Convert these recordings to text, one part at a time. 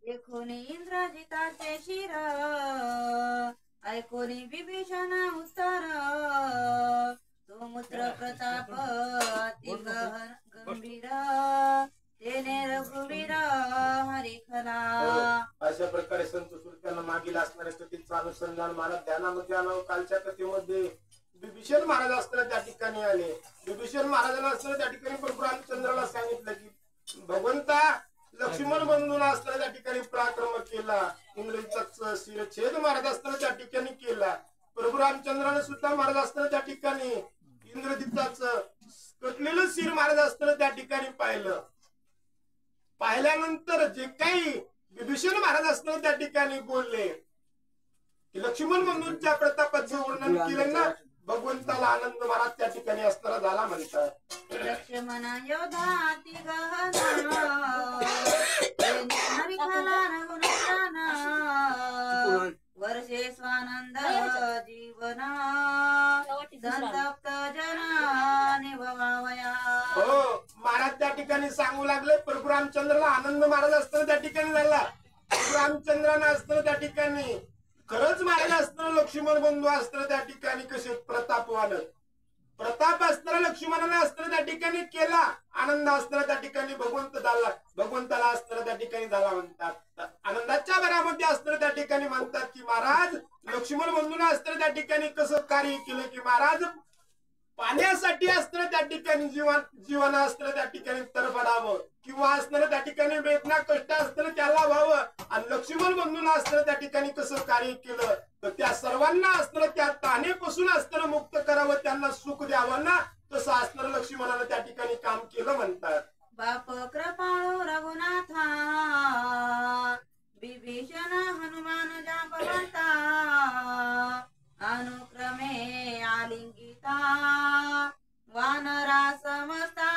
देखून इंद्रजिताचे शिर ऐकून विभीषण उत्तर सुमुद्र प्रताप अति गंभीर तेने रघुवीर हरिखला। अशा प्रकारे संत सुरत्यांना मागील असणाऱ्या स्थितीचं अनुसंधान महाराज ध्यानामध्ये आलं। कालच्या कथेमध्ये विभीषण महाराज असताना त्या ठिकाणी आले। विभीषण महाराजांना असताना त्या ठिकाणी प्रभू रामचंद्राला सांगितलं की भगवंता लक्ष्मण बंधूंना असताना त्या ठिकाणी पराक्रम केला, इंद्रजिताचा शिरछेद महाराज असताना त्या ठिकाणी केला। प्रभू रामचंद्राने सुद्धा महाराज असताना त्या ठिकाणी इंद्रजिताचं कटलेलं शिर महाराज असताना त्या ठिकाणी पाहिलं। पाहिल्यानंतर जे काही विभीषण महाराज असताना त्या ठिकाणी बोलले की लक्ष्मण बंधूंच्या प्रतापाचं वर्णन केलं ना, भगवंताला आनंद महाराज त्या ठिकाणी असताना झाला म्हणतात। लक्ष्मण योधा अति गहन हरिखला रघुनंदन वर्षे स्वानंद जीवना संतप्त जना निभवावया। हो महाराज त्या ठिकाणी सांगू लागले प्रभू रामचंद्राला आनंद महाराज असताना त्या ठिकाणी झाला। प्रभू रामचंद्रानं असताना त्या ठिकाणी खरंच महाराज असताना लक्ष्मण बंधू असताना त्या ठिकाणी कसे प्रतापवान प्रताप असताना लक्ष्मणाने असताना त्या ठिकाणी केला, आनंद असताना त्या ठिकाणी भगवंताला असताना त्या ठिकाणी झाला म्हणतात। आनंदाच्या भरामध्ये असताना त्या ठिकाणी म्हणतात की महाराज लक्ष्मण बंधूंना असताना त्या ठिकाणी कसं कार्य केलं की महाराज पाण्यासाठी असताना त्या ठिकाणी जीवन असताना त्या ठिकाणी तरफडावं किंवा असताना त्या ठिकाणी वेदना कष्ट असताना त्याला व्हावं, आणि लक्ष्मण बंधूंना असताना त्या ठिकाणी कसं कार्य केलं तर त्या सर्वांना असताना त्या तानेपासून असताना मुक्त करावं, त्यांना सुख द्यावं ना, तसं असणारं लक्ष्मणानं त्या ठिकाणी काम केलं म्हणतात। बाप कृपाळू रघुनाथा विभीषण हनुमान जांबवंता अनुक्रमे आलिंगिता वानरा समस्ता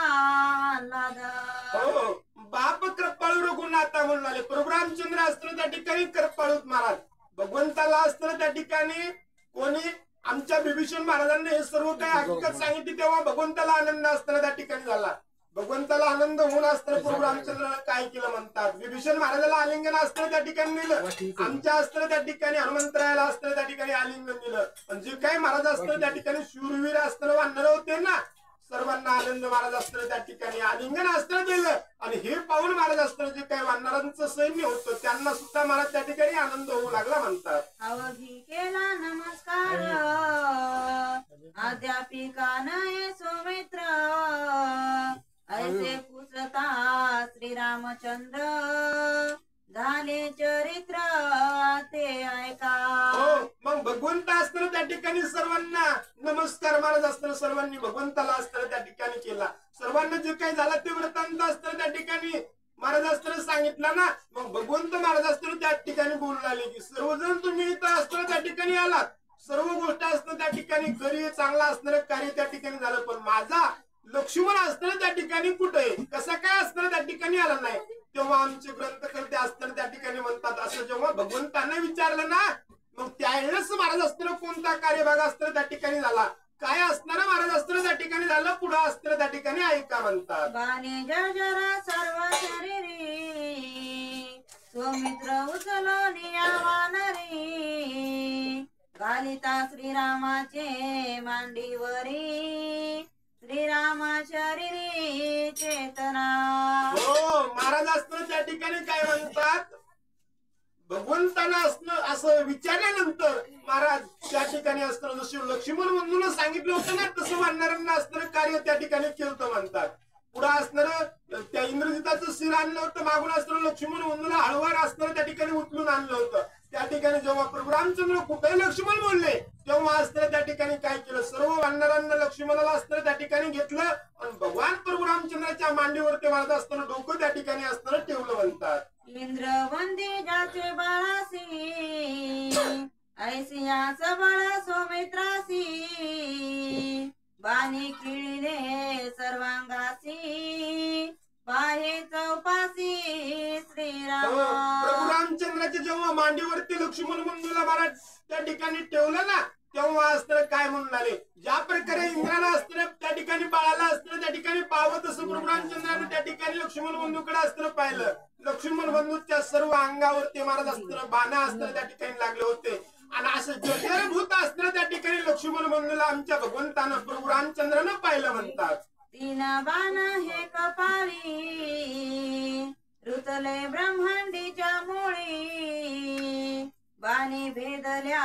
लादा। हो बाप कृपाळू रघुनाथा म्हणाले प्रभू रामचंद्र असताना त्या ठिकाणी कृपाळूत महाराज भगवंताला असताना त्या ठिकाणी कोणी आमच्या विभीषण महाराजांनी हे सर्व काही हकीकत सांगितली तेव्हा भगवंताला आनंद असताना त्या ठिकाणी झाला। भगवंताला आनंद होऊन असताना प्रभू रामचंद्राला काय केलं म्हणतात, विभीषण महाराजाला आलिंगन असताना त्या ठिकाणी दिलं, आमच्या असताना त्या ठिकाणी हनुमंतरायाला असताना त्या ठिकाणी आलिंगन दिलं, आणि जे काही महाराज असताना त्या ठिकाणी शूरवीर असताना वानर होते ना, सर्वांना आनंद महाराज असताना त्या ठिकाणी आलिंगन असताना दिलं, आणि हे पाहून महाराज असताना जे काही वानरांचं सैन्य होतं त्यांना सुद्धा महाराज त्या ठिकाणी आनंद होऊ लागला म्हणतात। अवघी केला नमस्कार अध्यापिकाने सौमित्र ऐसे पुसता श्रीरामचंद्र झाले चरित्र ते ऐका। मग भगवंत असताना त्या ठिकाणी सर्वांना नमस्कार महाराज असताना सर्वांनी भगवंताला असताना त्या ठिकाणी केला, सर्वांना जे काही झालं ते वृत्तांत असताना त्या ठिकाणी महाराज असताना सांगितलं ना, मग भगवंत महाराज असताना त्या ठिकाणी बोलू लागले की सर्वजण तुम्ही इथं असताना त्या ठिकाणी आलात, सर्व गोष्ट असताना त्या ठिकाणी घरी चांगला असणारं कार्य त्या ठिकाणी झालं, पण माझा लक्ष्मण असताना त्या ठिकाणी कुठे कसा काय असताना त्या ठिकाणी आला नाही, तेव्हा आमचे ग्रंथकर्ते असताना त्या ठिकाणी म्हणतात असं जेव्हा भगवंतांना विचारलं ना, मग त्यावेळेस महाराज असताना कोणता कार्यभाग असताना त्या ठिकाणी झाला, काय असणारा महाराज असताना त्या ठिकाणी झालं, पुढे असताना त्या ठिकाणी ऐका म्हणतात। बाणे जरा सर्व शरीरी सौमित्र उचलो नियावानरी घालिता श्रीरामाचे मांडीवरी श्रीराम शरीरी चेतना। हो महाराज असताना त्या ठिकाणी काय म्हणतात, भगवंताला असं विचारल्यानंतर महाराज त्या ठिकाणी असताना जसं लक्ष्मण बंधूंना सांगितलं होतं ना, तसं वानरांना असणारं कार्य त्या ठिकाणी केलं म्हणतात। पुढे असणारं त्या इंद्रजिताचं शिर आणलं होतं, मागून असणारं लक्ष्मण बंधूला हळवार असणारं त्या ठिकाणी उचलून आणलं होतं, त्या ठिकाणी जेव्हा प्रभू रामचंद्र कुठे लक्ष्मण बोलले तेव्हा असताना त्या ठिकाणी काय केलं, सर्व वानरांना लक्ष्मणाला असताना त्या ठिकाणी घेतलं, आणि भगवान प्रभू रामचंद्राच्या मांडीवरती महाराज असताना डोकं त्या ठिकाणी असताना ठेवलं म्हणतात। इंद्र वंदे जाचे बाळासी ऐसियाच बळ सौमित्रासी बाणी खिळले सर्वांगासी पाहे चौपासी श्रीराम। प्रभू रामचंद्राच्या जेव्हा मांडीवरती लक्ष्मण बंधूला महाराज त्या ठिकाणी ठेवलं ना, तेव्हा असतं काय म्हणून आले. ज्या प्रकारे इंद्राला असतं त्या ठिकाणी बाळाला असतं त्या ठिकाणी पावत असं प्रभू रामचंद्राने त्या ठिकाणी लक्ष्मण बंधूकडे असतं पाहिलं. लक्ष्मण बंधूच्या सर्व अंगावर ते महाराज असतं बाणा असतं त्या ठिकाणी लागले होते. आणि असं जठरभूत असतं त्या ठिकाणी लक्ष्मण बंधूला आमच्या भगवंतानं प्रभू रामचंद्रानं पाहिलं म्हणतात. तीन बाण हे कपाळी रुतले ब्रह्मांडीच्या मुळी बाणी भेदल्या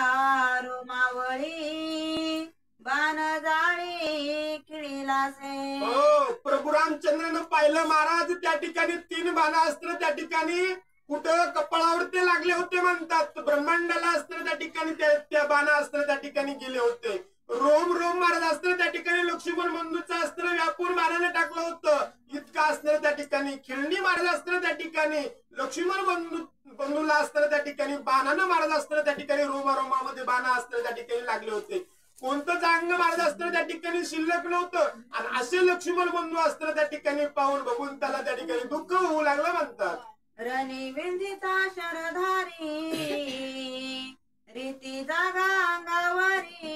रोमावळी बाण जाळी खिळीलासे. हो प्रभू रामचंद्रानं पाहिलं महाराज त्या ठिकाणी 3 बाण असतं त्या ठिकाणी कुठं कपाळावर ते लागले होते म्हणतात. ब्रह्मांडाला असतं त्या ठिकाणी त्या बाण असतं त्या ठिकाणी गेले होते. रोम रोम महाराज असतं त्या ठिकाणी लक्ष्मण बंधूचं अस्त्र व्यापून बाणाने टाकलं होतं. इतकं असतं त्या ठिकाणी खिळणी महाराज असतं त्या ठिकाणी लक्ष्मण बंधूला असतं त्या ठिकाणी बाणानं महाराज असतं त्या ठिकाणी रोमामध्ये बाण असतं त्या ठिकाणी लागले होते. कोणतंच अंग महाराज असतं त्या ठिकाणी शिल्लक नव्हतं. आणि असे लक्ष्मण बंधू असतं त्या ठिकाणी पाहून बघून त्याला त्या ठिकाणी दुःख होऊ लागलं म्हणतात. रणी विंधिता शरधारी रीती जागा अंगावरी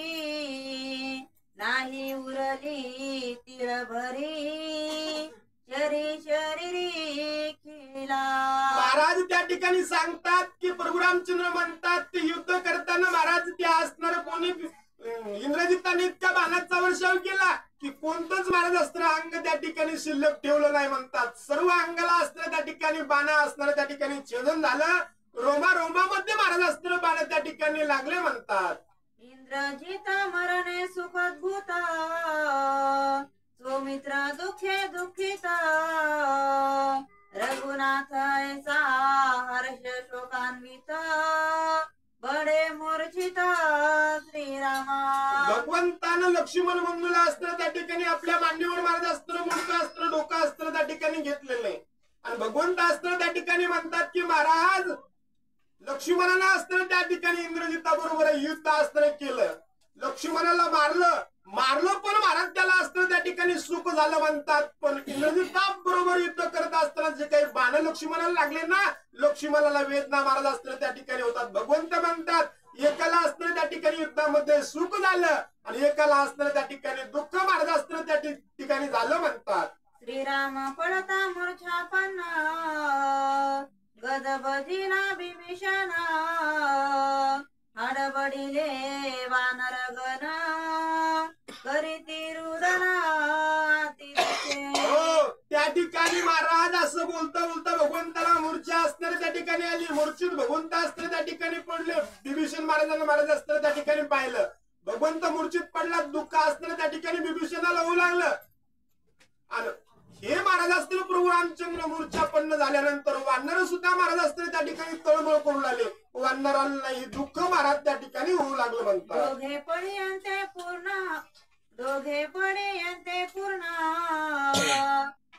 नाही उरली तिळभरी शरीरी खिळा. महाराज त्या ठिकाणी सांगतात की प्रभू रामचंद्र म्हणतात ते युद्ध करताना महाराज ते असणार कोणी इंद्रजिताने इतक्या बाणाचा वर्षाव केला की कोणतंच महाराज अस्त्र अंग त्या ठिकाणी शिल्लक ठेवलं नाही म्हणतात. सर्व अंगाला अस्त्र त्या ठिकाणी बाणा असणार त्या ठिकाणी छेदन झालं. रोमामध्ये महाराज अस्त्र बाण त्या ठिकाणी लागले म्हणतात. इंद्रजित मरणे सुखद्भूत सौमित्र दुखे दुःखित रघुनाथ ऐसा हर्ष शोकान्वित बडे मूर्छित श्रीरामा. भगवंतानं लक्ष्मण बंधूला अस्त्र त्या ठिकाणी आपल्या मांडीवर महाराज अस्त्र मोठं अस्त्र डोकं अस्त्र त्या ठिकाणी घेतलेलं आहे. आणि भगवंत अस्त्र त्या ठिकाणी म्हणतात की महाराज लक्ष्मणाला अस्त्र त्या ठिकाणी इंद्रजिता बरोबर युद्ध अस्त्र केलं. लक्ष्मणाला मारलं पण महाराज त्याला अस्त्र त्या ठिकाणी सुख झालं म्हणतात. पण इंद्रजिता बरोबर युद्ध करत असताना जे काही बाण लक्ष्मणाला लागले ना लक्ष्मणाला वेदना महाराज अस्त्र त्या ठिकाणी होतात. भगवंत म्हणतात एकाला अस्त्र त्या ठिकाणी युद्धामध्ये सुख झालं आणि एकाला अस्त्र त्या ठिकाणी दुःख महाराज अस्त्र त्या ठिकाणी झालं म्हणतात. श्रीराम पडता मूर्छा पन्ना गजबजिला बिभीषण हडबडिले वानर गण करीती रुदन हो त्या ठिकाणी महाराज असं बोलता बोलता भगवंताला मूर्छा असणार त्या ठिकाणी आली. मूर्छित भगवंत अस्त्र त्या ठिकाणी पडले. बिभीषण महाराजांना महाराज अस्त्र त्या ठिकाणी पाहिलं. भगवंत मूर्छित पडला. दुःख असणार त्या ठिकाणी बिभीषणाला होऊ लागलं. आणि हे महाराज अस्त्र प्रभू रामचंद्र मूर्छापन्न झाल्यानंतर वानर सुद्धा महाराज अस्त्र त्या ठिकाणी तळमळ करू लागले. वानरांनाही दुःख महाराज त्या ठिकाणी होऊ लागलं म्हणतात. दोघे पडे पूर्ण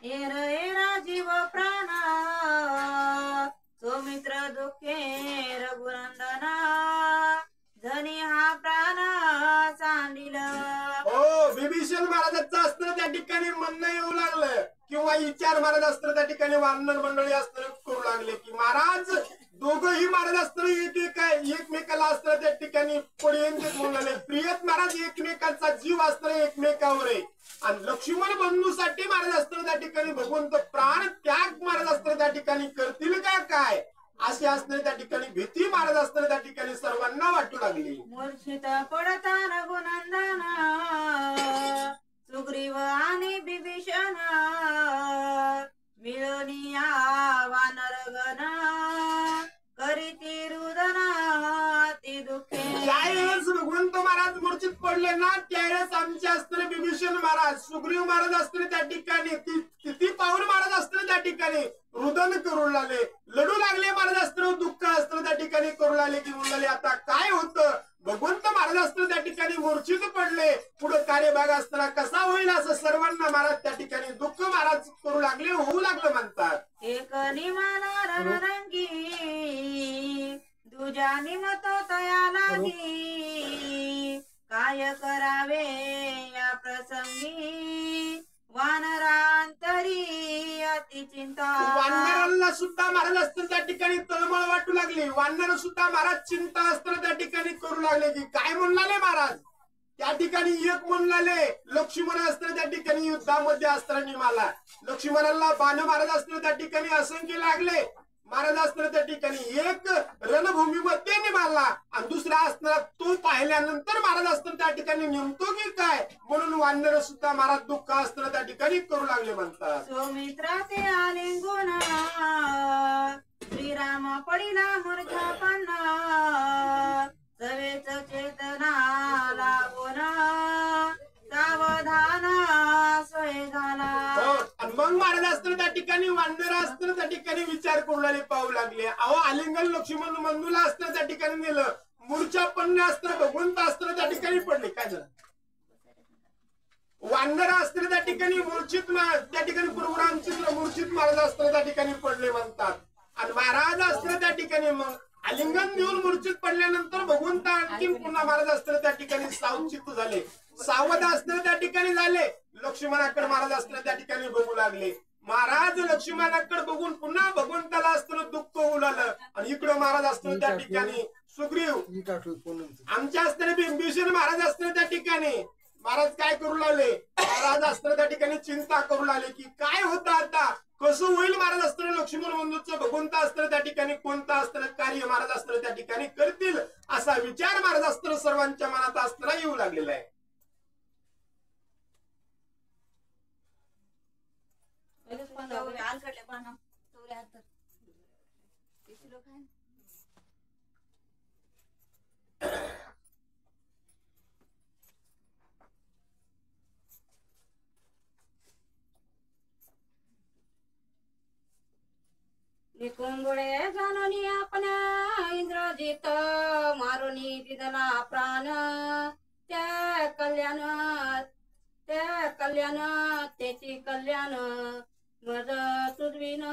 एरा जीव प्राण सौमित्र दुःखे रघुनंदना धनी हा प्राण सांडिल. हो विभीषण महाराजांचं अस्त्र त्या ठिकाणी म्हणणं येऊ लागलं किंवा विचार महाराज अस्त्र त्या ठिकाणी वानर मंडळी अस्त्र करू लागले की महाराज दोघंही महाराज अस्त्र एकमेकाला अस्त्र त्या ठिकाणी पडीयंत म्हणले. प्रियत महाराज एकमेकांचा जीव अस्त्र एकमेकावर आहे. आणि लक्ष्मण बंधूसाठी महाराज अस्त्र त्या ठिकाणी भगवंत प्राण त्याग महाराज अस्त्र त्या ठिकाणी करतील का काय असे असणे त्या ठिकाणी भीती महाराज असताना त्या ठिकाणी सर्वांना वाटू लागली. मूर्छित पडता रघुनंदना सुग्रीव आणि बिभीषण मिळूनिया वानरगण करीती रुदना ती दुःखे. ज्यावेळेस भगवंत महाराज मूर्छित पडले ना त्यावेळेस आमचे अस्त्र बिभीषण महाराज सुग्रीव महाराज असतील त्या ठिकाणी किती पाहून महाराज असतील त्या ठिकाणी रुदन करू लागले. लढू लागले महाराज अस्त्र दुःख अस्त्र त्या ठिकाणी करू लागले की म्हणाले आता काय होतं. भगवंत महाराज अस्त्र त्या ठिकाणी मूर्छित पडले. पुढे कार्यभाग असताना कसा होईल असं सर्वांना महाराज त्या ठिकाणी दुःख महाराज करू लागले होऊ लागलं म्हणतात. एक निमाला रणरंगी दुजा निमतो तया लागी काय करावे या प्रसंगी वानरांतरी अति चिंता. वानरांना वानरांना सुद्धा महाराज असताना त्या ठिकाणी तळमळ वाटू लागली. वानर सुद्धा महाराज चिंता असताना त्या ठिकाणी करू लागले की काय म्हणलाले महाराज. त्या ठिकाणी एक म्हणलाले लक्ष्मण असताना त्या ठिकाणी युद्धामध्ये असताना मला लक्ष्मणाला बाण महाराज असताना त्या ठिकाणी असंख्य लागले. महाराज असताना त्या ठिकाणी एक रणभूमीमध्ये मारला आणि दुसरा असताना तो पाहिल्यानंतर महाराज असताना त्या ठिकाणी नेमतो की काय म्हणून वानर सुद्धा महाराज दुःख असताना त्या ठिकाणी करू लागले म्हणतात. सौमित्राचे आलिंगन श्रीराम पडिला मूर्छापन्न सवेच चेतना लागून सावधान सोय झाला. आणि मग महाराज असताना त्या ठिकाणी वानर असताना त्या ठिकाणी विचार करू लागले पाहू लागले. अहो आलिंगन लक्ष्मण बंधूला असताना त्या ठिकाणी नेलं. मूर्छापन्न असताना भगवंत असताना त्या ठिकाणी पडले. काय झालं वानर असताना त्या ठिकाणी मूर्छित त्या ठिकाणी प्रभू रामचंद्र मूर्छित महाराज असताना त्या ठिकाणी पडले म्हणतात. आणि महाराज असताना त्या ठिकाणी मग आलिंगन देऊन मूर्छित पडल्यानंतर भगवंत आणखी पुन्हा महाराज असताना त्या ठिकाणी सावचित झाले. सावध असताना त्या ठिकाणी झाले. लक्ष्मणाकडे महाराज असताना त्या ठिकाणी बघू लागले. महाराज लक्ष्मणाकडे बघून पुन्हा भगवंताला असताना दुःख होऊ लागलं. आणि इकडं महाराज असताना त्या ठिकाणी सुग्रीव आमच्या असताना बिंबिसार महाराज असताना त्या ठिकाणी महाराज काय करू लागले. महाराज असताना त्या ठिकाणी चिंता करू लागले की काय होतं आता कसं होईल. महाराज असताना लक्ष्मण बंधूचं भगवंत असताना त्या ठिकाणी कोणतं असताना कार्य महाराज असताना त्या ठिकाणी करतील असा विचार महाराज असताना सर्वांच्या मनात असताना येऊ लागलेला आहे. निकुंबळे जाणून आपल्या इंद्रजित मारुनी दिदला प्राण त्या कल्याण त्याची कल्याण मज तुझविन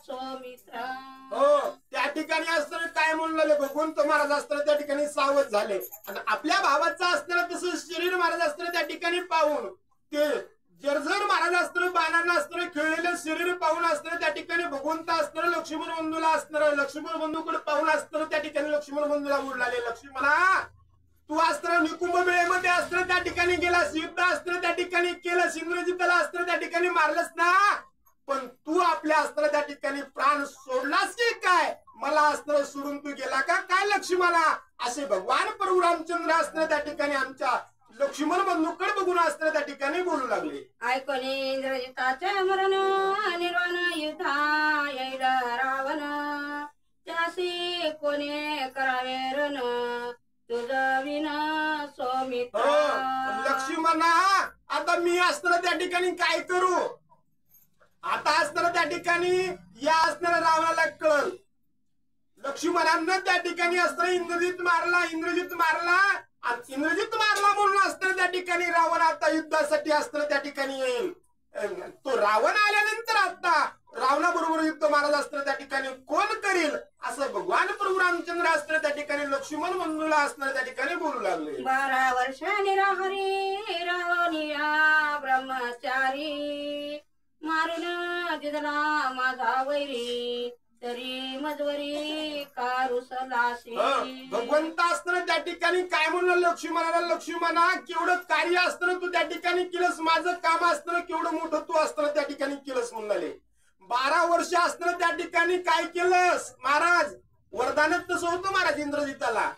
सौमित्रा. हो त्या ठिकाणी असताना काय म्हणलं भगवंत महाराज असताना त्या ठिकाणी सावध झाले. आणि आपल्या भावाचं असताना तसं शरीर महाराज असताना त्या ठिकाणी पाहून ते जर्जर महाराज असताना बाणांना असताना खेळलेलं शरीर पाहून असताना त्या ठिकाणी भगवंत असताना लक्ष्मण बंधूला असताना लक्ष्मण बंधूकडे पाहून असताना त्या ठिकाणी लक्ष्मण बंधूला बोलले लक्ष्मणा तू असताना निकुंभ वेळेमध्ये असताना त्या ठिकाणी गेलास. युद्ध असताना त्या ठिकाणी केलंस. इंद्रजिताला असताना त्या ठिकाणी मारलंस ना. पण तू आपल्या असताना त्या ठिकाणी प्राण सोडलास की काय. मला असताना सोडून तू गेला का काय लक्ष्मणा असे भगवान प्रभू रामचंद्र असताना त्या ठिकाणी आमच्या लक्ष्मण बंधूकडे बघून असताना त्या ठिकाणी बोलू लागले. ऐकणे इंद्रजिताचे मरण निर्वाण युद्धा येईल रावण त्यासी कोणे करावे रण तुझ विन सौमित्र. लक्ष्मणा आता मी असताना त्या ठिकाणी काय करू. आता असताना त्या ठिकाणी या असणाऱ्या रावणाला कळल. लक्ष्मणांना त्या ठिकाणी असताना इंद्रजित मारला आणि इंद्रजित मारला म्हणून असताना त्या ठिकाणी रावण आता युद्धासाठी असताना त्या ठिकाणी येईल. तो रावण आल्यानंतर आता रावणाबरोबर युद्ध महाराज असताना त्या ठिकाणी कोण करील असं भगवान प्रभू रामचंद्र असताना त्या ठिकाणी लक्ष्मण बंधूला असताना त्या ठिकाणी बोलू लागले. 12 वर्षांनी राहरी रावणिया ब्रह्मचारी मारून दिदला माझा वैरी तरी मजवरी कारुसलासी. भगवंत असताना त्या ठिकाणी काय म्हणलं लक्ष्मणाला लक्ष्मणा केवढं कार्य असताना तू त्या ठिकाणी केलंस. माझं काम असताना केवढं मोठं तू असताना त्या ठिकाणी केलंस म्हणाले. 12 वर्ष असताना त्या ठिकाणी काय केलंस महाराज. वरदानच तसं होतं महाराज इंद्रजिताला.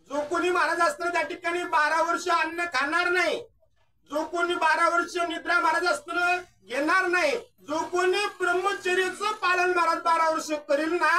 जो कोणी महाराज असताना त्या ठिकाणी 12 वर्ष अन्न खाणार नाही. जो कोणी 12 वर्ष निद्रा महाराज असताना घेणार नाही. जो कोणी ब्रह्मचर्याचं पालन महाराज 12 वर्ष करील ना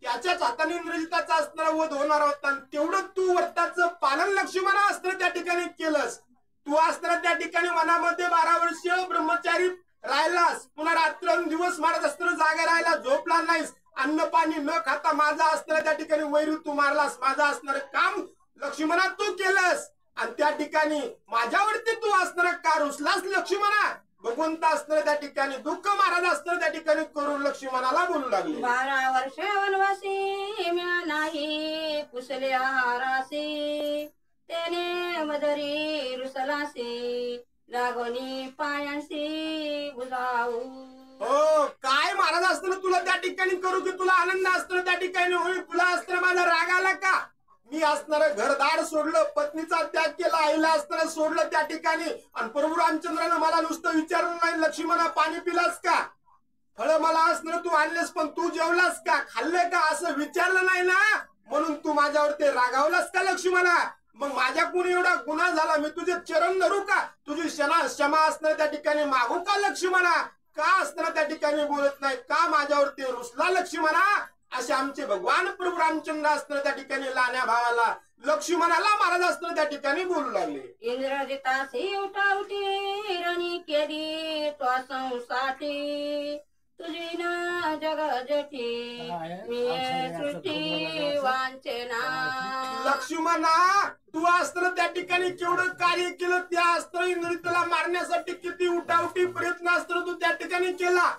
त्याच्याच हाताने इंद्रजिताचा असणारा वध होणार होता. तेवढं तू व्रताचं पालन लक्ष्मणा असताना त्या ठिकाणी केलंस. तू असताना त्या ठिकाणी मनामध्ये 12 वर्ष ब्रह्मचारी राहिलास. पुन्हा रात्रंदिवस महाराज असताना जागा राहिला झोपला नाहीस. अन्न पाणी न खाता माझा असणारा त्या ठिकाणी वैरी तू मारलास. माझं असणारं काम लक्ष्मणा तू केलंस. आणि त्या ठिकाणी माझ्यावरती तू असणारा का रुसलास लक्ष्मणा. भगवंत असणाऱ्या त्या ठिकाणी दुःख महाराज असणाऱ्या त्या ठिकाणी करून लक्ष्मणाला बोलू लागले. 12 वर्ष वनवासी म्या नाही पुसले आहारासी त्याने मदरी रुसलासी लागोनी पायांसी बुजाऊ. हो काय महाराज असताना तुला त्या ठिकाणी करू की तुला आनंद असताना त्या ठिकाणी होईल? तुला असताना माझा राग आला का? मी असणारं घरदार सोडलं, पत्नीचा त्याग केला, आईला असताना सोडलं त्या ठिकाणी, आणि प्रभू रामचंद्रानं मला नुसतं विचारलं नाही, लक्ष्मणा पाणी पिलास का? फळ मला असणार तू आणलेस, पण तू जेवलास का, खाल्ले का, असं विचारलं नाही ना, म्हणून तू माझ्यावर ते रागावलास का लक्ष्मणा? मग माझ्याकडून एवढा गुन्हा झाला, मी तुझे चरण धरू का? तुझी क्षमा असणार त्या ठिकाणी मागू का लक्ष्मणा? का असताना त्या ठिकाणी बोलत नाही? का माझ्यावर ते रुसला लक्ष्मणा? असे आमचे भगवान प्रभू रामचंद्र असताना त्या ठिकाणी लाण्या भावाला, लक्ष्मणाला महाराज असताना त्या ठिकाणी बोलू लागले. इंद्रजितासी उठावटी रणी केली तो संसाठी, तुझी न जग जठी मी सृष्टी वांचना. लक्ष्मणा तू असताना त्या ठिकाणी केवढं कार्य केलं, त्या असताना इंद्रियाला मारण्यासाठी किती उठावटी प्रयत्न असताना तू त्या ठिकाणी केला,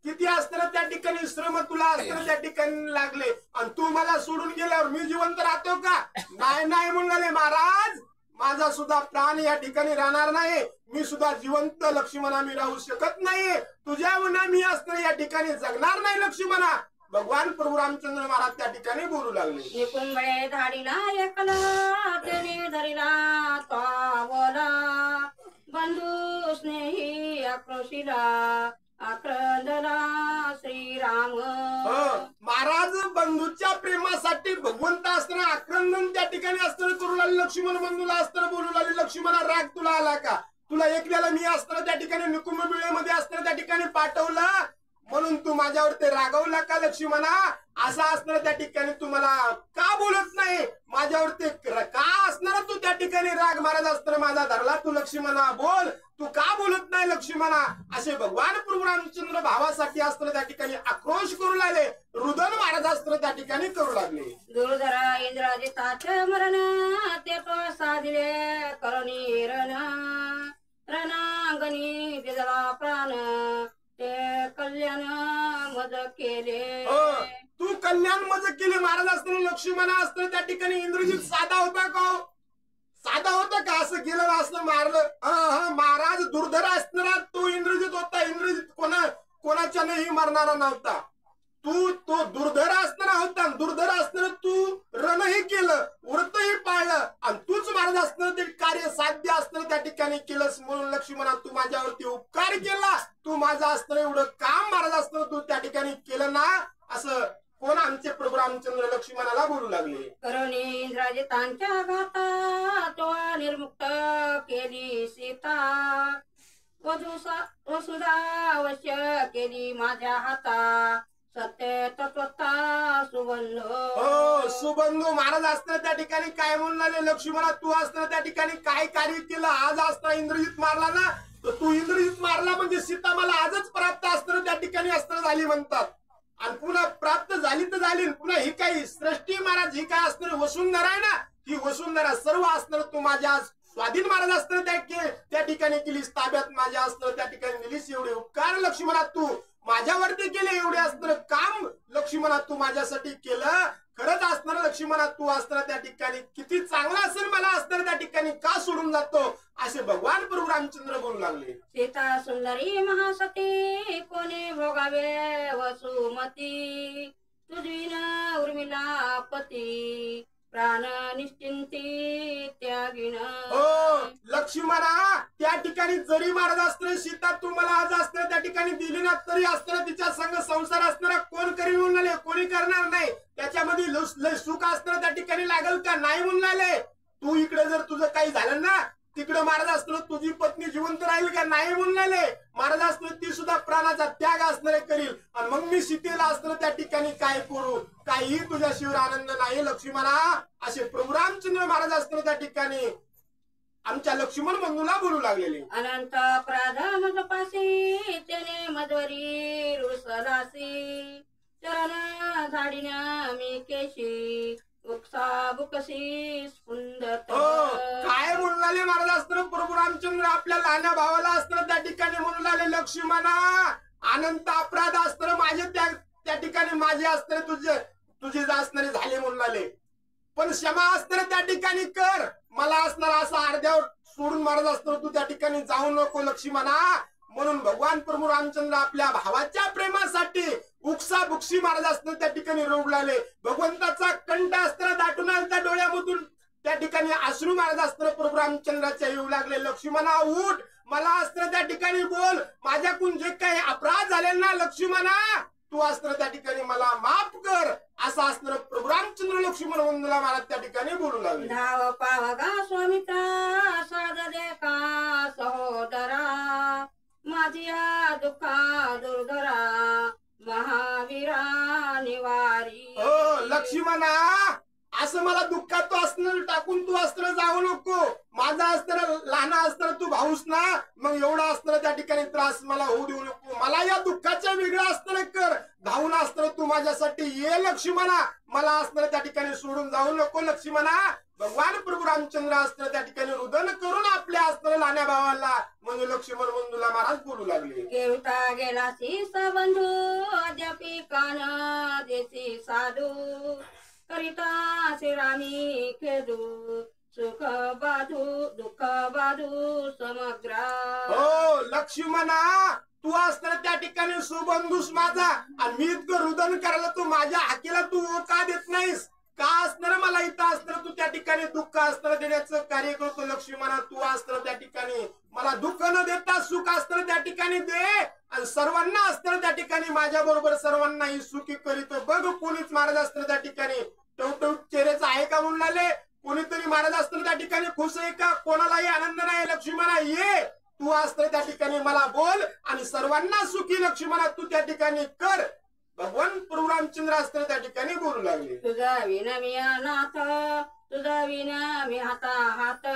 किती असताना त्या ठिकाणी श्रम तुला असताना त्या ठिकाणी लागले, आणि तू मला सोडून गेल्यावर मी जिवंत राहतो का? नाही नाही म्हणाले महाराज, माझा सुद्धा प्राण या ठिकाणी राहणार नाही, मी सुद्धा जिवंत लक्ष्मणा मी राहू शकत नाही, तुझ्या विना मी असताना या ठिकाणी जगणार नाही लक्ष्मणा. भगवान प्रभू रामचंद्र महाराज त्या ठिकाणी बोलू लागले. निकुंबळे धाडीला एकला त्याने धरिला तो बोला, बंधू स्नेही आक्रोशीला आक्रंदला श्रीराम. महाराज बंधूच्या प्रेमासाठी भगवंत असताना आक्रंदन त्या ठिकाणी असताना करू लागले, लक्ष्मण बंधूला असताना बोलू लागले, लक्ष्मणा राग तुला आला का? तुला एकल्याला मी असताना त्या ठिकाणी निकुंभ वेळेमध्ये असताना त्या ठिकाणी पाठवलं, म्हणून तू माझ्यावर ते रागवला का लक्ष्मणा? असा असणार त्या ठिकाणी तू मला का बोलत नाही? माझ्यावर ते का असणार तू त्या ठिकाणी राग महाराज असताना माझा धरला तू लक्ष्मणा? बोल, तू का बोलत नाही लक्ष्मणा? असे भगवान प्रभू रामचंद्र भावासाठी असताना त्या ठिकाणी आक्रोश करू लागले, रुदन महाराज असताना त्या ठिकाणी करू लागले. दुर्धरा इंद्राजिताचे मरण ते तो साधिले करुणी रण, रणांगणी दिला प्राण ते कल्याण मज केले. तू कल्याण मज केले महाराज असताना लक्ष्मणा असताना त्या ठिकाणी इंद्रजित साधा होता का? साधा होता का? असं गेलं असं मारलं. महाराज दुर्धर असणारा तो इंद्रजित होता, इंद्रजित कोणाच्या नाही मरणारा नव्हता, तू तो दुर्धर असणारा होता, दुर्धर असताना तू रणही केलं, व्रतही पाळलं, आणि तूच महाराज असताना ते कार्य साध्य असताना त्या ठिकाणी केलंस, म्हणून लक्ष्मणा तू माझ्यावरती उपकार केला, तू माझा असताना एवढं काम महाराज असताना तू त्या ठिकाणी केलं ना, असं कोण आमचे प्रभू रामचंद्र लक्ष्मणाला बोलू लागले. करुणी इंद्राजितांच्या घाता तो निर्मुक्त केली सीता, वसुधा वश्य केली माझ्या हाता, सत्य तत्वता सुबंधू. सुबंधू महाराज असताना त्या ठिकाणी काय म्हणून लक्ष्मणा तू असताना त्या ठिकाणी काय कार्य केलं? आज असताना इंद्रजित मारला ना, तर तू इंद्रजित मारला म्हणजे सीता मला आजच प्राप्त असताना त्या ठिकाणी असताना झाली म्हणतात, आणि पुन्हा प्राप्त झाली तर झाली, पुन्हा ही काही सृष्टी महाराज ही काय असणार वसुंधरा आहे ना, ही वसुंधरा सर्व असणार तू माझ्या स्वाधीन महाराज असताना त्या ठिकाणी केलीस, ताब्यात माझ्या असताना त्या ठिकाणी दिलीस, एवढे उपकार लक्ष्मणा तू माझ्यावरती केले, एवढे असणार काम लक्ष्मणा तू माझ्यासाठी केलं. खरंच असणार लक्ष्मणा तू असताना त्या ठिकाणी किती चांगला असेल मला असताना त्या ठिकाणी का सोडून जातो? असे भगवान प्रभू रामचंद्र बोलू लागले. सीता सुंदरी महासती कोणी भोगावे वसुमती, तुझीन उर्मिला पती प्राण निश्चिंती त्यागिन. लक्ष्मणा त्या ठिकाणी जरी महाराज असताना सीता तू मला आज असताना त्या ठिकाणी दिली ना, तरी असताना तिच्या संग संसार असणारा कोण करील म्हणाले? कोणी करणार नाही. त्याच्यामध्ये लय सुख असताना त्या ठिकाणी लागल का? नाही म्हणाले. तू इकडे जर तुझं काही झालं ना, तिकडे महाराज असताना तुझी पत्नी जिवंत राहील का? नाही म्हणाले. महाराज असताना ती सुद्धा प्राणाचा त्याग असणारे करील, आणि मग मी सीतेला असताना त्या ठिकाणी काय करू? काही तुझ्या शिवर आनंद नाही लक्ष्मणा. असे प्रभू रामचंद्र महाराज असताना त्या ठिकाणी आमच्या लक्ष्मण बंधूला बोलू लागलेले. अनंत अपराध मजपासी त्याने मधवरी रुसलासी, चरण झाडीन मी केशी बुकसा बुकसी स्फुंदत. काय म्हणून लागले महाराज असताना प्रभू रामचंद्र आपल्या लहान्या भावाला असताना त्या ठिकाणी म्हणून लागले, लक्ष्मणा अनंत अपराध असताना माझे त्या ठिकाणी माझे असताना तुझे असणारे झाले म्हणून लागले, पण क्षमा असताना त्या ठिकाणी कर. मला असणार असं अर्ध्यावर सोडून महाराज असताना तू त्या ठिकाणी जाऊ नको लक्ष्मणा. म्हणून भगवान प्रभू रामचंद्र आपल्या भावाच्या प्रेमासाठी उक्सा बुक्सी महाराज असताना त्या ठिकाणी रोड लागले. भगवंताचा कंठ असताना दाटून आला त्या डोळ्यामधून त्या ठिकाणी अश्रू महाराज असताना प्रभू रामचंद्राच्या येऊ लागले. लक्ष्मणा उठ, मला असताना त्या ठिकाणी बोल, माझ्याकडून जे काही अपराध झाले ना लक्ष्मणा, तू असताना त्या ठिकाणी मला माफ कर, असं असताना प्रभू रामचंद्र लक्ष्मण वंदना महाराज त्या ठिकाणी बोलू लागले. धाव पावगा स्वामित्रा साध दे का सहोदरा, माझिया दुःखा दुर्धरा महावीरा निवारी. हो लक्ष्मणा, असं मला दुःखात तू असणार टाकून तू असताना जाऊ नको. माझा असताना लहान असताना तू भाऊस ना, मग एवढा असताना त्या ठिकाणी त्रास मला होऊ देऊ नको. मला या दुःखाच्या वेगळं असताना कर, धावून असताना तू माझ्यासाठी ये लक्ष्मणा, मला असताना त्या ठिकाणी सोडून जाऊ नको लक्ष्मणा. भगवान प्रभू रामचंद्र असताना त्या ठिकाणी रुदन करून आपल्या असताना लहान्या भावाला म्हणजे लक्ष्मण बंधूला महाराज बोलू लागले. केवता गेला बंधू अद्यापी कान देसी साधू, करिता श्रीरामी खेदू सुख बाधू दुःख बाधू समग्र. हो लक्ष्मणा, तू असताना त्या ठिकाणी सुबंधूस माझा, आणि मी इतकं रुदन करायला तू माझ्या हाकेला तू का देत नाहीस? का असणार मला इथं असताना तू त्या ठिकाणी दुःख असताना देण्याचं कार्य करतो लक्ष्मणा. तू असताना त्या ठिकाणी मला दुःख न देता सुख असताना त्या ठिकाणी दे, आणि सर्वांना असताना त्या ठिकाणी माझ्या बरोबर सर्वांनाही सुखी करीत बघ. कोणीच महाराज असताना त्या ठिकाणी टवटव चेहऱ्याचं आहे का म्हणून आले? कोणीतरी महाराज असताना त्या ठिकाणी खुश आहे का? कोणालाही आनंद नाही. लक्ष्मणा ये, तू असताना त्या ठिकाणी मला बोल, आणि सर्वांना सुखी लक्ष्मणा तू त्या ठिकाणी कर. भगवान प्रभू रामचंद्र असताना त्या ठिकाणी बोलू लागले. तुझा विना मी अनाथ, तुझा विना मी हाता हात,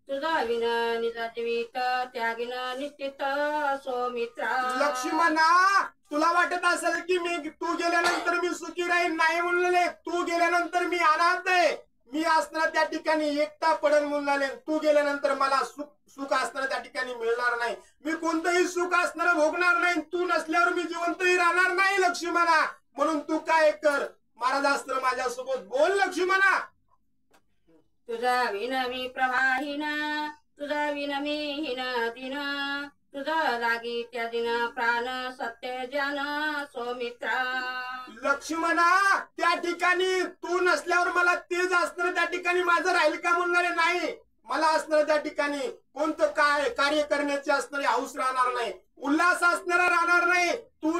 तुझा विना निज जीवित त्यागिन निश्चित सौमित्रा. लक्ष्मणा, तुला वाटत असेल की मी तू गेल्यानंतर मी सुखी राहीन, नाही म्हणले. तू गेल्यानंतर मी अनाथ आहे, मी असताना त्या ठिकाणी एकटा पडन म्हणून. तू गेल्यानंतर मला सुख असताना त्या ठिकाणी मिळणार नाही, मी कोणतंही सुख असणार भोगणार नाही. तू नसल्यावर मी जिवंतही राहणार नाही लक्ष्मणा. म्हणून तू काय कर, महाराज असताना माझ्यासोबत बोल लक्ष्मणा. तुझा विन मी प्रवाहीन, तुझा विन मी हिन दिन, तुझा लागी त्या दिन प्राण सत्य ज्ञान सौमित्रा. लक्ष्मणा, त्या ठिकाणी तू नसल्यावर मला तेज असणार त्या ठिकाणी माझं राहील का म्हणणारे नाही. मला असणार त्या ठिकाणी कोणतं काय कार्य करण्याची असणारी हौस राहणार नाही, उल्हास असणारा राहणार नाही. तू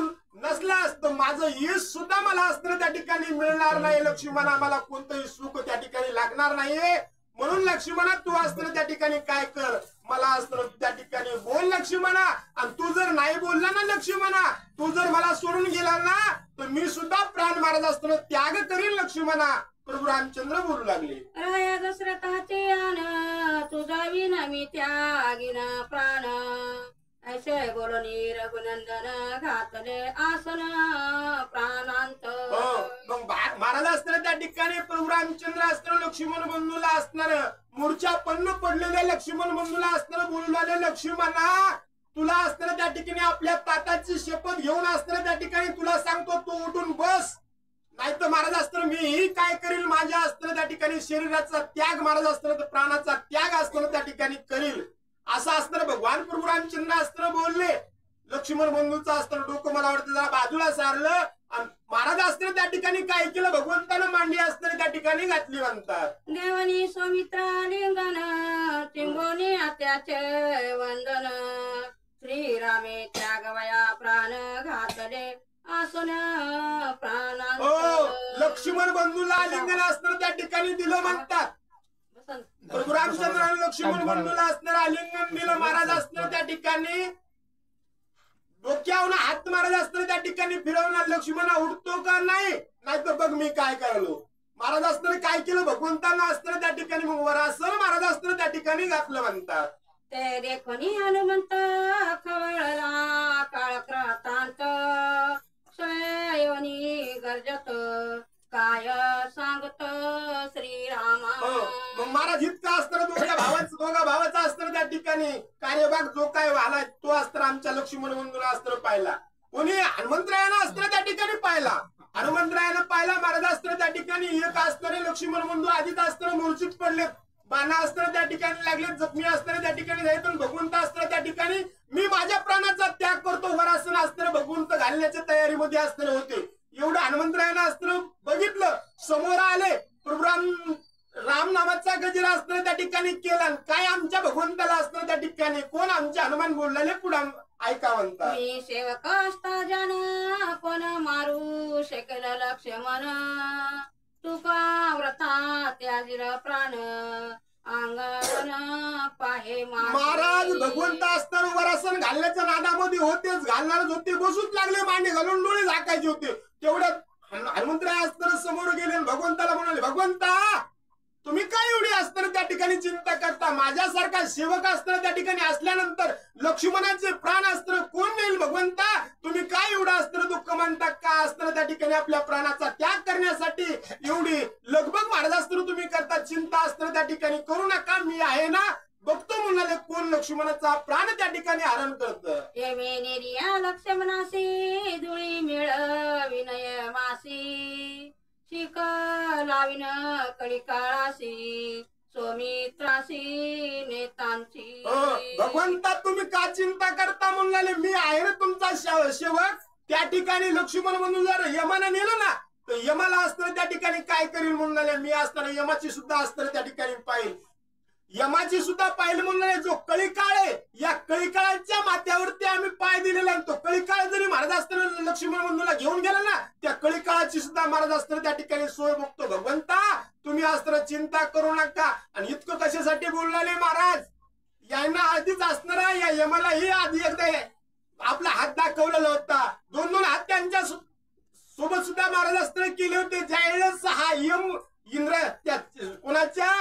नसलास तर माझं यश सुद्धा मला असणार त्या ठिकाणी मिळणार नाही लक्ष्मणा. मला कोणतंही सुख त्या ठिकाणी लागणार नाहीये. म्हणून लक्ष्मणा, तू असताना त्या ठिकाणी काय कर, मला असताना त्या ठिकाणी बोल लक्ष्मणा. आणि तू जर नाही बोलला ना लक्ष्मणा, तू जर मला सोडून गेला ना, तर मी सुद्धा प्राण महाराज असताना त्याग करीन लक्ष्मणा. प्रभू रामचंद्र बोलू लागले. राया दशरथाचे आन, तुझा विना मी त्यागिन प्राण, ऐसे बोलणी रघुनंदन घातले आसन प्राणांत. मग महाराज असताना त्या ठिकाणी प्रभू रामचंद्र असताना लक्ष्मण बंधूला असणार मूर्छा पन्न पडलेल्या लक्ष्मण बंधूला असताना बोलू लागले. लक्ष्मणा, तुला असताना त्या ठिकाणी आपल्या ताताची शपथ घेऊन असताना त्या ठिकाणी तुला सांगतो, तू उठून बस, नाही तर महाराज असताना मीही काय करील, माझ्या असताना त्या ठिकाणी शरीराचा त्याग, महाराज असताना तर प्राणाचा त्याग असताना त्या ठिकाणी करील. असं असताना भगवान प्रभू रामचंद्र असताना बोलले. लक्ष्मण बंधूचं असताना डोकं मला वाटतं जरा बाजूला सारलं, आणि महाराज असताना त्या ठिकाणी काय केलं, भगवंतानं मांडी असताना त्या ठिकाणी घातली म्हणतात. देवनी सौमित्रा लिंगन, टिंबोनी आत्याचे वंदन, श्रीरामे त्यागवया प्राण घातले आसन प्राणांत. हो, लक्ष्मण बंधूला आलिंगन असताना त्या ठिकाणी दिलं म्हणतात. प्रभू रामचंद्र आणि लक्ष्मण बंधूला असणार आलिंगन दिलं. महाराज असताना त्या ठिकाणी डोक्यावर हात महाराज असताना त्या ठिकाणी फिरवणार. लक्ष्मणा उठतो का नाही, नाहीतर बघ मी काय करालो. महाराज असताना काय केलं, भगवंतांना असताना त्या ठिकाणी मग वरासर महाराज असताना त्या ठिकाणी घातलं म्हणतात. ते देखोनी हनुमंत खवळला काळक्रांत, स्वयोनी गर्जत काय सांगत श्रीरामा. मग महाराज इतका असताना दोघा भावाचा असताना त्या ठिकाणी कार्यभाग जो काय व्हायला तो असताना आमच्या लक्ष्मण बंधूला असताना पाहिला. कोणी हनुमंतरायानं असताना त्या ठिकाणी पाहिला. हनुमंतरायानं पाहिला महाराज असताना त्या ठिकाणी एक असणारे लक्ष्मण बंधू आधीच असताना मूर्छित पडले. बाणा अस्त्र त्या ठिकाणी लागले, जखमी अस्त्र त्या ठिकाणी जायचं, भगवंत अस्त्र त्या ठिकाणी मी माझ्या प्राणाचा त्याग करतो वरासन अस्त्र भगवंत घालण्याच्या तयारीमध्ये अस्त्र होते. एवढं हनुमंतरायानं अस्त्र बघितलं, समोर आले, प्रभू राम नामाचा गजर अस्त्र त्या ठिकाणी केला. काय आमच्या भगवंताला अस्त्र त्या ठिकाणी कोण आमचे हनुमान बोललेले पुढे ऐका म्हणता. मी सेवक असता जन कोण मारू शकेल लक्ष्मण, तुका व्रता त्याजील प्राण अंगण पाहे महाराज भगवंत असताना वरासन घालण्याच्या नादामध्ये होतेच, घालणारच होते, बसूच लागले, मांडे घालून डोळे झाकायचे होते. तेवढ्यात हनुमंतराय अस्त्र समोर गेले, भगवंताला म्हणाले, भगवंता तुम्ही काय एवढी अस्त्र त्या ठिकाणी चिंता करता, माझ्यासारखा सेवक अस्त्र त्या ठिकाणी असल्यानंतर लक्ष्मणाचे प्राण अस्त्र कोण नेईल भगवंता, तुम्ही काय एवढं अस्त्र दुःख म्हणता का, अस्त्र त्या ठिकाणी आपल्या प्राणाचा त्याग करण्यासाठी एवढी लगबग महाराज अस्त्र तुम्ही करता, चिंता अस्त्र त्या ठिकाणी करू नका, मी आहे ना, बघतो म्हणाले कोण लक्ष्मणाचा प्राण त्या ठिकाणी हरण करत. लक्ष्मणासी धुळी मिळ विनय मासी, शिक लाविन कडी काळासी सोमित्रासी नेतांची. भगवंता तुम्ही का चिंता करता म्हणाले, मी आहे ना तुमचा सेवक. त्या ठिकाणी लक्ष्मण म्हणून जर यमाला नेलं ना तर यमाला अस्त्र त्या ठिकाणी काय करील म्हणाले, मी असताना यमाची सुद्धा अस्त्र त्या ठिकाणी पाहिल, यमाची सुद्धा पाहिलं म्हणून जो कळीकाळ आहे या कळीकाळाच्या माथ्यावरती आम्ही पाय दिलेला, तो कळीकाळ जरी महाराज असताना लक्ष्मण बंधूला घेऊन गेला ना, त्या कळीकाळाची सुद्धा महाराज असताना त्या ठिकाणी सोय बघतो. भगवंता तुम्ही अस्त्र चिंता करू नका. आणि इतकं कशासाठी बोलले महाराज, यांना आधीच असणारा या यमालाही आधी एकदा आपला हात दाखवलेला होता, दोन दोन हात त्यांच्या सोबत सुद्धा महाराज अस्त्र केले होते. ज्यावेळेस हा यम इंद्र त्या कोणाच्या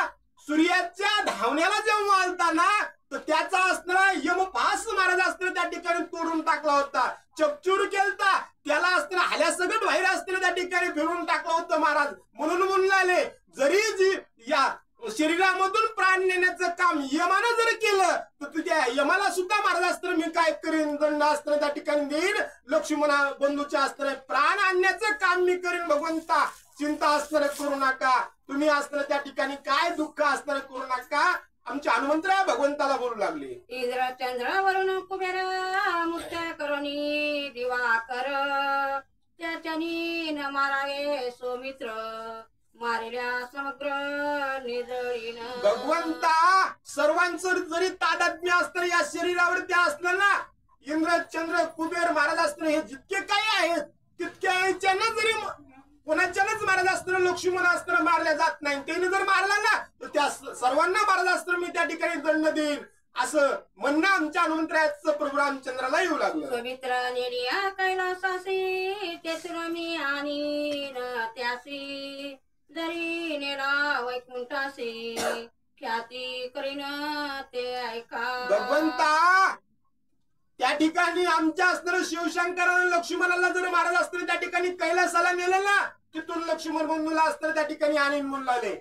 सूर्याच्या धावण्याला जेव्हा आलता ना तर त्याचा अस्त्र यमपास महाराज अस्त्र त्या ठिकाणी तोडून टाकला होता, चकचूर केलता, त्याला अस्त्र हाल्यासकट बाहेर अस्त्र त्या ठिकाणी फिरून टाकलं होतं महाराज. म्हणून म्हणाले जरी जी या शरीरामधून प्राण नेण्याचं काम यमानं जर केलं तर त्या यमाला सुद्धा महाराज अस्त्र मी काय करीन, दंड अस्त्र त्या ठिकाणी देईन, लक्ष्मणा बंधूचे अस्त्र प्राण आणण्याचं काम मी करीन. भगवंता चिंता अस्त्र करू नका, तुम्ही अस्त्र त्या ठिकाणी काय दुःख अस्त्र करू नका. आमच्या हनुमंतराय भगवंताला बोलू लागले, इंद्र चंद्रावरून कुबेर मुत्या करुणी दिवाकर, त्याच्यानी न मारावे सोमित्र, मारिल्या समग्र निजळीन. भगवंता सर्वांचं जरी तादात्म्य अस्त्र या शरीरावरती असलं ना, इंद्र चंद्र कुबेर महाराज अस्त्र हे जितके काही आहेत तितक्या जरी कोणाच्यानंच महाराज अस्त्र लक्ष्मण अस्त्र मारल्या जात नाही, त्याने जर मारला ना तर त्या सर्वांना महाराज अस्त्र मी त्या ठिकाणी दंड देईन, असं म्हणणं आमच्या हनुमंतरायाचं प्रभू रामचंद्राला येऊ लागलं. पवित्र नेलिया कैलासासी तेथून मी आणि त्यासी, जरी नेला वैकुंठासी ख्याती करीन ते ऐका. भगवंता त्या ठिकाणी आमच्या अस्त्र शिवशंकरानं लक्ष्मणाला जर महाराज अस्त्र त्या ठिकाणी कैलासाला नेलं ना, तिथून लक्ष्मण बंधूला अस्त्र त्या ठिकाणी आणीन म्हणले.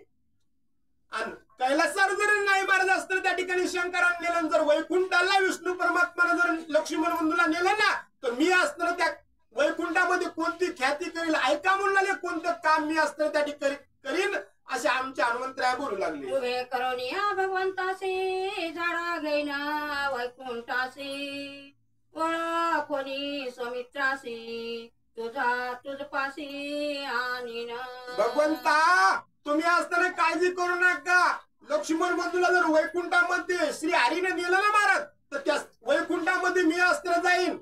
आणि कैलासावर जर नाही महाराज अस्त्र त्या ठिकाणी शंकरानं नेलं, जर वैकुंठाला विष्णू परमात्मानं जर लक्ष्मण बंधूला नेलं ना तर मी अस्त्र त्या वैकुंठामध्ये कोणती ख्याती करील ऐका म्हणले, कोणतं काम मी अस्त्र त्या ठिकाणी करीन, असे आमच्या हनुमंतराय बोलू लागले. उभे करोनिया भगवंतासी झाडा घेईना वैकुंठासी, कोणी सौमित्रासी तुझा तुझपासी आणि भगवंता तुम्ही असताना काळजी करू नका. लक्ष्मण बंधूला जर वैकुंठामध्ये श्री हरीने नेलं ना महाराज तर त्या वैकुंठामध्ये मी अस्त्र जाईन.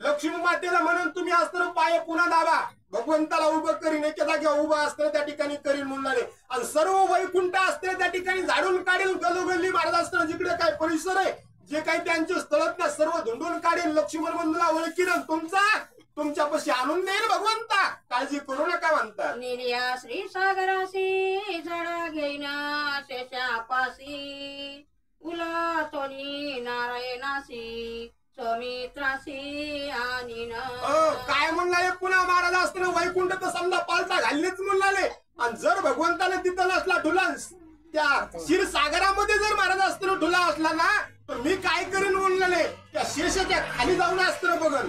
लक्ष्मी मातेला म्हणून तुम्ही अस्त्र पाय पुन्हा दाबा, भगवंताला उभं करीन, एका जागेवर उभं अस्त्र त्या ठिकाणी करीन म्हणले. आणि सर्व वैकुंठ अस्त्र त्या ठिकाणी झाडून काढेल, गलोगल्ली महाराज अस्त्र जिकडे काय परिसर आहे जे काही त्यांचे स्थळत ना सर्व धुंडून काढेल, लक्ष्मण बंधूला ओळखीन, तुमच्यापाशी आणून देईल. भगवंता काळजी करू नका म्हणतात. निर्या श्री सागरासी झाडा घेईना शेषापासी, उला तोनी नारायणासी सौमित्रासी आणि काय म्हणले पुन्हा महाराज असताना वैकुंठ तर समजा पालथा घाललेच म्हणले. आणि जर भगवंताने तिथं नसला ढुला, त्या क्षीरसागरामध्ये जर महाराज अस्त्र ढुला असला ना तर मी काय करीन म्हणले, त्या शेषाच्या खाली जाऊन अस्त्र बघल.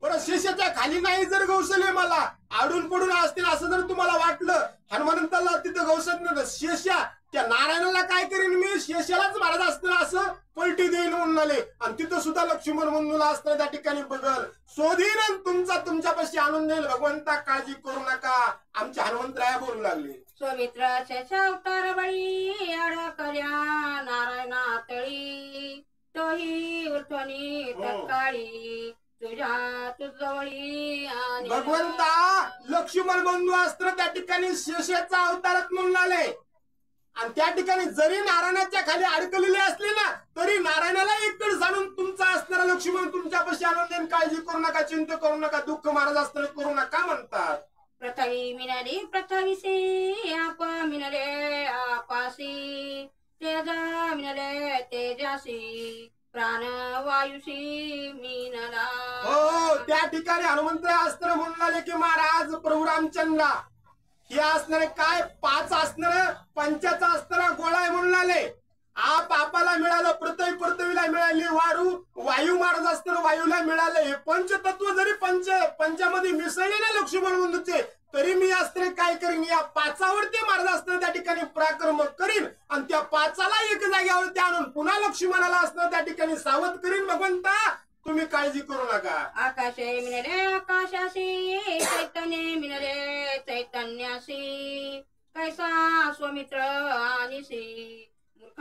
बरं शेषाच्या खाली नाही जर गौसले मला आडून पडून असतील असं जर तुम्हाला वाटलं, हनुमंताला तिथं गौसत नाही, शेषा त्या नारायणाला लक्ष्मण बंधूला असताना त्या ठिकाणी बघल शोधीन तुमचा तुमच्यापाशी आणून देईल भगवंता काळजी करू नका आमचे हनुमंतराया बोलू लागले सुमित्राचे अवतार बळी अडकल्या नारायणा तळी तोही उठवणी तत्काळी तुझ्या तुझवळी आणि भगवंता लक्ष्मण बंधू असताना त्या ठिकाणी शेषाचा अवतारात म्हणून आले आणि त्या ठिकाणी जरी नारायणाच्या खाली अडकलेली असली ना तरी नारायणाला एककडे जाणून तुमचा असणारा लक्ष्मण तुमच्यापाशी आणून देईन काळजी करू नका चिंता करू नका दुःख महाराज असताना करू नका म्हणतात प्रथवी मिनाली प्रथविसी आप मिनले आपासी तेजा मिनले तेजासी प्राण वायुशी मिनला हो त्या ठिकाणी हनुमंत असताना म्हणाले की महाराज प्रभू रामचंद्र हे असणारे काय 5 असणार पंचाचा असताना गोळा आहे म्हणून आले आप आपाला मिळालं पृथ्वीला मिळाली वायू महाराज असताना वायूला मिळाले हे पंचतत्व जरी पंचामध्ये मिसळले ना लक्ष्मण बंधूचे तरी मी असताना काय करीन या 5वरती महाराज असताना त्या ठिकाणी पराक्रम करीन आणि त्या 5ला एक जाग्यावरती आणून पुन्हा लक्ष्मणाला असताना त्या ठिकाणी सावध करीन भगवंता तुम्ही काळजी करू नका आकाशे मिनले आकाशासी चैतन्य मिनले चैतन्यासी कैसा स्वमित्र आनिसी मूर्ख